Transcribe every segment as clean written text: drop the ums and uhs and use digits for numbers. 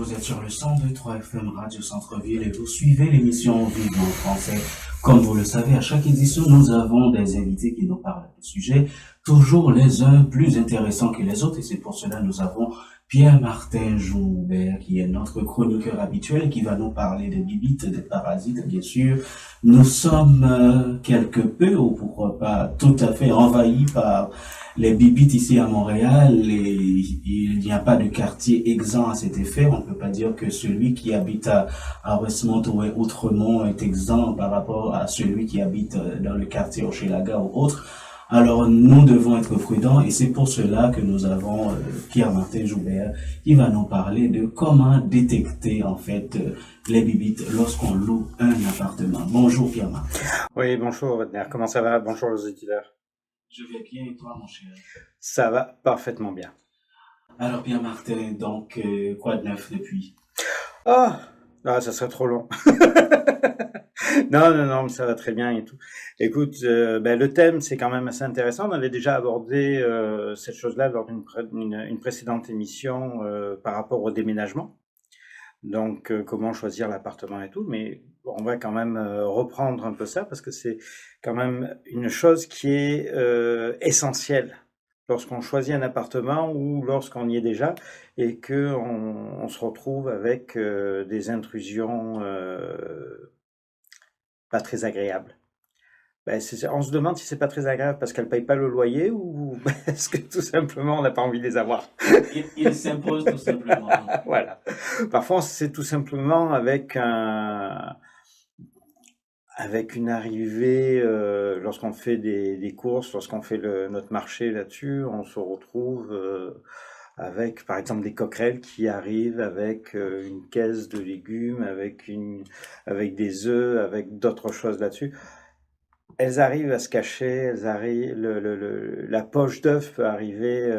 vous êtes sur le 102.3 FM Radio Centre-Ville et vous suivez l'émission Vivre en français. Comme vous le savez, à chaque édition, nous avons des invités qui nous parlent de sujets toujours les uns plus intéressants que les autres et c'est pour cela que nous avons Pierre-Martin Joubert qui est notre chroniqueur habituel et qui va nous parler des bibites, des parasites, bien sûr. Nous sommes quelque peu, ou pourquoi pas tout à fait envahis par les bibites ici à Montréal et il n'y a pas de quartier exempt à cet effet. On ne peut pas dire que celui qui habite à Westmont ou à Outremont est exempt par rapport à celui qui habite dans le quartier Hochelaga ou autre. Alors, nous devons être prudents et c'est pour cela que nous avons Pierre-Martin Joubert qui va nous parler de comment détecter en fait les bibites lorsqu'on loue un appartement. Bonjour Pierre-Martin. Oui, bonjour Wagner. Comment ça va? Bonjour aux auditeurs. Je vais bien et toi mon cher? Ça va parfaitement bien. Alors Pierre-Martin, donc quoi de neuf depuis? Ah, ça serait trop long. Non, mais ça va très bien et tout. Écoute, le thème, c'est quand même assez intéressant. On avait déjà abordé cette chose-là lors d'une précédente émission par rapport au déménagement. Donc, comment choisir l'appartement et tout. Mais on va quand même reprendre un peu ça parce que c'est quand même une chose qui est essentielle lorsqu'on choisit un appartement ou lorsqu'on y est déjà et qu'on se retrouve avec des intrusions pas très agréable. On se demande si c'est pas très agréable parce qu'elle paye pas le loyer ou est-ce que tout simplement on n'a pas envie de les avoir. Il s'impose tout simplement. Voilà. Parfois c'est tout simplement avec une arrivée, lorsqu'on fait des courses, lorsqu'on fait notre marché là-dessus, on se retrouve avec par exemple des coquerelles qui arrivent avec une caisse de légumes, avec des œufs, avec d'autres choses là-dessus. Elles arrivent à se cacher, la poche d'œuf peut arriver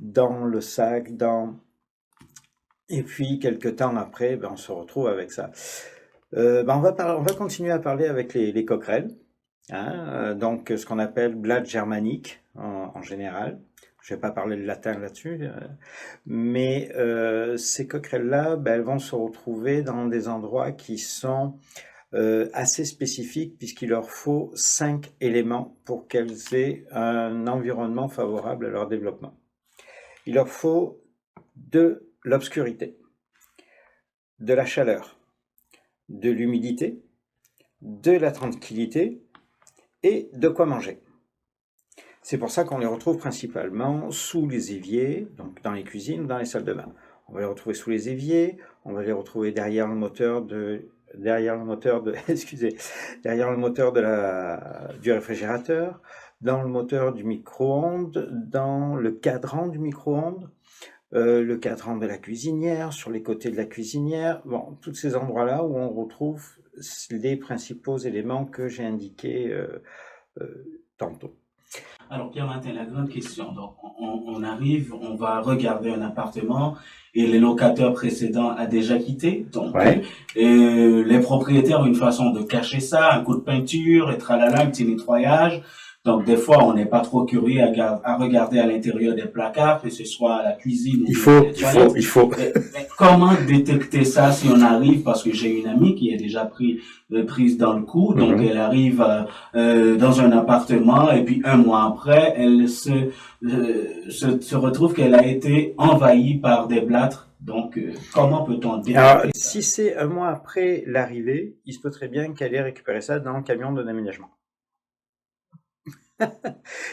dans le sac, et puis quelques temps après, on se retrouve avec ça. On va continuer à parler avec les coquerelles, hein, donc ce qu'on appelle Blatte germanique en général. Je vais pas parler le latin là-dessus, mais ces coquerelles-là, elles vont se retrouver dans des endroits qui sont assez spécifiques puisqu'il leur faut 5 éléments pour qu'elles aient un environnement favorable à leur développement. Il leur faut de l'obscurité, de la chaleur, de l'humidité, de la tranquillité et de quoi manger. C'est pour ça qu'on les retrouve principalement sous les éviers, donc dans les cuisines ou dans les salles de bain. On va les retrouver sous les éviers, on va les retrouver derrière le moteur du réfrigérateur, dans le moteur du micro-ondes, dans le cadran du micro-ondes, le cadran de la cuisinière, sur les côtés de la cuisinière, tous ces endroits-là où on retrouve les principaux éléments que j'ai indiqués tantôt. Alors Pierre-Martin, la grande question, donc on arrive, on va regarder un appartement et le locataire précédent a déjà quitté, donc Ouais. les propriétaires ont une façon de cacher ça, un coup de peinture, et tralala, un petit nettoyage. Donc des fois on n'est pas trop curieux à regarder à l'intérieur des placards, que ce soit à la cuisine ou Il faut. Mais comment détecter ça si on arrive, parce que j'ai une amie qui est déjà prise dans le coup, donc elle arrive dans un appartement et puis un mois après, elle se retrouve qu'elle a été envahie par des blâtres. Donc, comment peut-on détecter Alors, ça? si c'est un mois après l'arrivée, il se peut très bien qu'elle ait récupéré ça dans le camion de déménagement.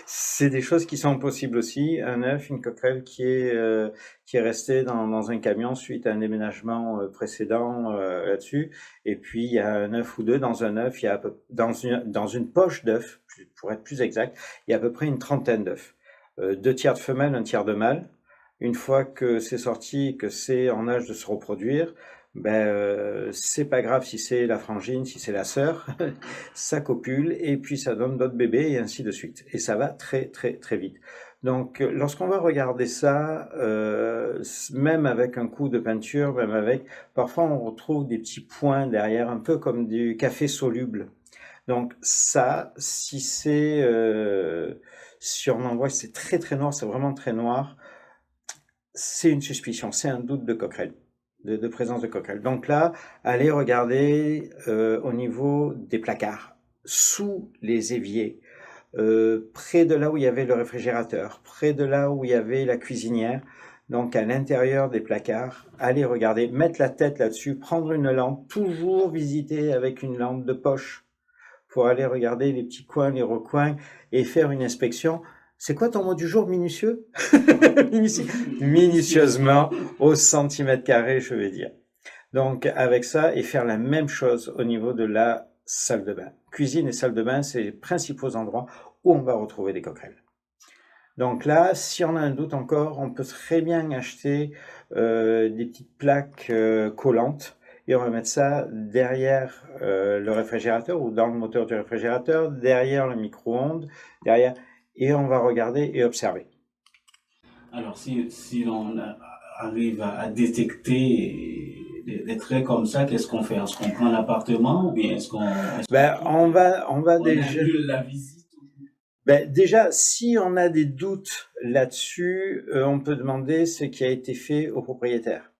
C'est des choses qui sont possibles aussi. Un œuf, une coquerelle qui est restée dans un camion suite à un déménagement précédent là-dessus. Et puis il y a un œuf ou deux dans un œuf. Il y a dans une poche d'œuf, pour être plus exact, il y a à peu près une trentaine d'œufs. 2 tiers de femelles, 1 tiers de mâles. Une fois que c'est sorti, que c'est en âge de se reproduire, c'est pas grave si c'est la frangine, si c'est la sœur, ça copule et puis ça donne d'autres bébés et ainsi de suite. Et ça va très très très vite. Donc lorsqu'on va regarder ça, même avec un coup de peinture, parfois on retrouve des petits points derrière, un peu comme du café soluble. Donc ça, si on en c'est très très noir, c'est vraiment très noir, c'est une suspicion, c'est un doute de coquerelle. de présence de coquerelles. Donc là, allez regarder au niveau des placards, sous les éviers, près de là où il y avait le réfrigérateur, près de là où il y avait la cuisinière, donc à l'intérieur des placards, allez regarder, mettre la tête là-dessus, prendre une lampe, toujours visiter avec une lampe de poche pour aller regarder les petits coins, les recoins et faire une inspection. C'est quoi ton mot du jour, minutieux? Minutieusement, au centimètre carré, je vais dire. Donc avec ça, et faire la même chose au niveau de la salle de bain. Cuisine et salle de bain, c'est les principaux endroits où on va retrouver des coquerelles. Donc là, si on a un doute encore, on peut très bien acheter des petites plaques collantes et on va mettre ça derrière le réfrigérateur ou dans le moteur du réfrigérateur, derrière le micro-ondes, derrière, et on va regarder et observer. Alors, si l'on arrive à détecter des traits comme ça, qu'est-ce qu'on fait? Est-ce qu'on prend l'appartement ou bien est-ce qu'on On va déjà. annule la visite? Déjà, si on a des doutes là-dessus, on peut demander ce qui a été fait au propriétaire.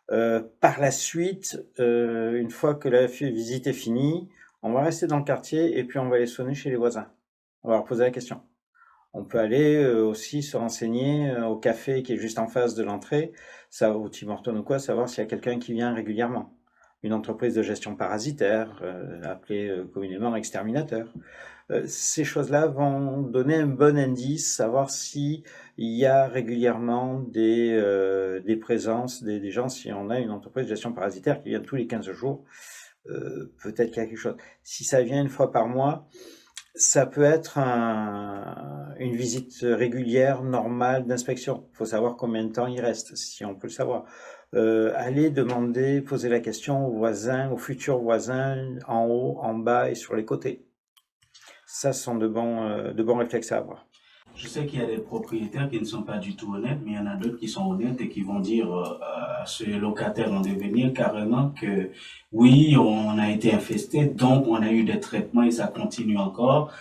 Par la suite, une fois que la visite est finie, on va rester dans le quartier et puis on va aller sonner chez les voisins. On va leur poser la question. On peut aller aussi se renseigner au café qui est juste en face de l'entrée, au Tim Hortons ou quoi, savoir s'il y a quelqu'un qui vient régulièrement. Une entreprise de gestion parasitaire, appelée communément exterminateur. Ces choses-là vont donner un bon indice, savoir s'il y a régulièrement des présences, des gens, si on a une entreprise de gestion parasitaire qui vient tous les 15 jours, peut-être qu'il y a quelque chose. Si ça vient une fois par mois, ça peut être une visite régulière, normale d'inspection. Il faut savoir combien de temps il reste, si on peut le savoir. Aller demander, poser la question aux voisins, aux futurs voisins, en haut, en bas et sur les côtés. Ça, ce sont de bons réflexes à avoir. Je sais qu'il y a des propriétaires qui ne sont pas du tout honnêtes, mais il y en a d'autres qui sont honnêtes et qui vont dire à ce locataire en devenir carrément que oui, on a été infesté, donc on a eu des traitements et ça continue encore.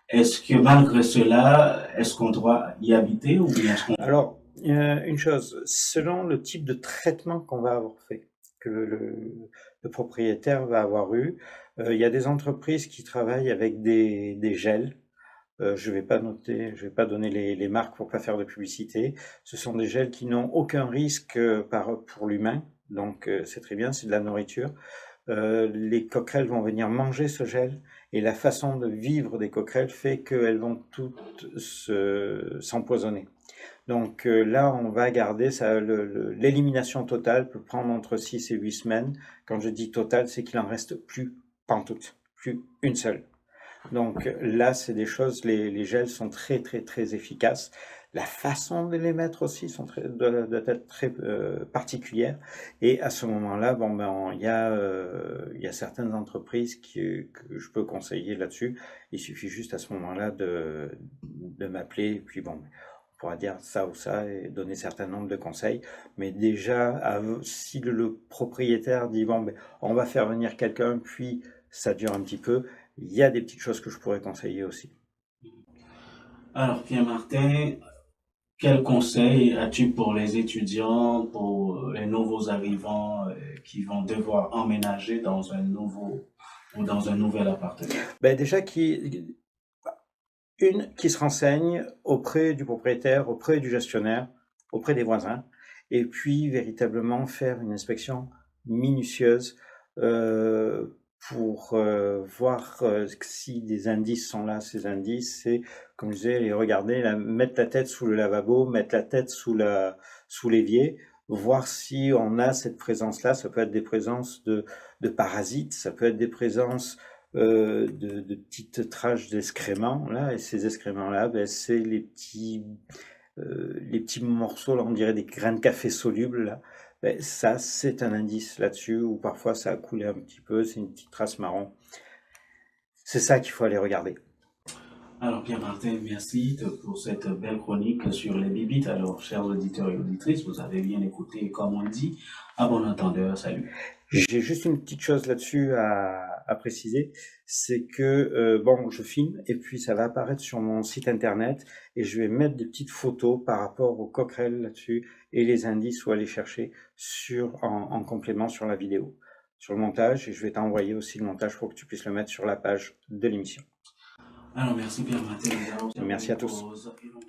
Est-ce que malgré cela, est-ce qu'on doit y habiter ou bien est-ce qu'on... Alors, une chose, selon le type de traitement qu'on va avoir fait, que le propriétaire va avoir eu, il y a des entreprises qui travaillent avec des gels. Je vais pas donner les marques pour pas faire de publicité. Ce sont des gels qui n'ont aucun risque pour l'humain, donc c'est très bien, c'est de la nourriture. Les coquerelles vont venir manger ce gel et la façon de vivre des coquerelles fait qu'elles vont toutes s'empoisonner. Donc là, on va garder ça. L'élimination totale peut prendre entre 6 et 8 semaines. Quand je dis totale, c'est qu'il en reste plus pantoute, plus une seule. Donc là, c'est des choses, les gels sont très très très efficaces. La façon de les mettre aussi doit être très particulière. Et à ce moment-là, il y a certaines entreprises que je peux conseiller là-dessus. Il suffit juste à ce moment-là de m'appeler. Et puis on pourra dire ça ou ça et donner un certain nombre de conseils. Mais déjà, si le propriétaire dit on va faire venir quelqu'un, puis ça dure un petit peu, il y a des petites choses que je pourrais conseiller aussi. Alors, Pierre-Martin, quel conseil as-tu pour les étudiants, pour les nouveaux arrivants qui vont devoir emménager dans un nouvel appartement? Déjà, qui se renseigne auprès du propriétaire, auprès du gestionnaire, auprès des voisins, et puis véritablement faire une inspection minutieuse pour voir si des indices sont là. Ces indices, c'est, comme je disais, les regarder, mettre la tête sous le lavabo, mettre la tête sous l'évier, voir si on a cette présence-là. Ça peut être des présences de parasites, ça peut être des présences de petites traces d'excréments, là, et ces excréments-là, c'est les petits morceaux, là, on dirait des grains de café solubles, là. Ça, c'est un indice là-dessus, ou parfois ça a coulé un petit peu, c'est une petite trace marron. C'est ça qu'il faut aller regarder. Alors Pierre-Martin, merci pour cette belle chronique sur les bibites. Alors, chers auditeurs et auditrices, vous avez bien écouté, comme on dit. À bon entendeur, salut. J'ai juste une petite chose là-dessus à à préciser, c'est que bon, je filme et puis ça va apparaître sur mon site internet et je vais mettre des petites photos par rapport aux coquerelles là-dessus et les indices où aller chercher en complément sur la vidéo, sur le montage, et je vais t'envoyer aussi le montage pour que tu puisses le mettre sur la page de l'émission. Alors, merci Pierre Mathieu, nous allons faire Merci une à tous. pause et l'on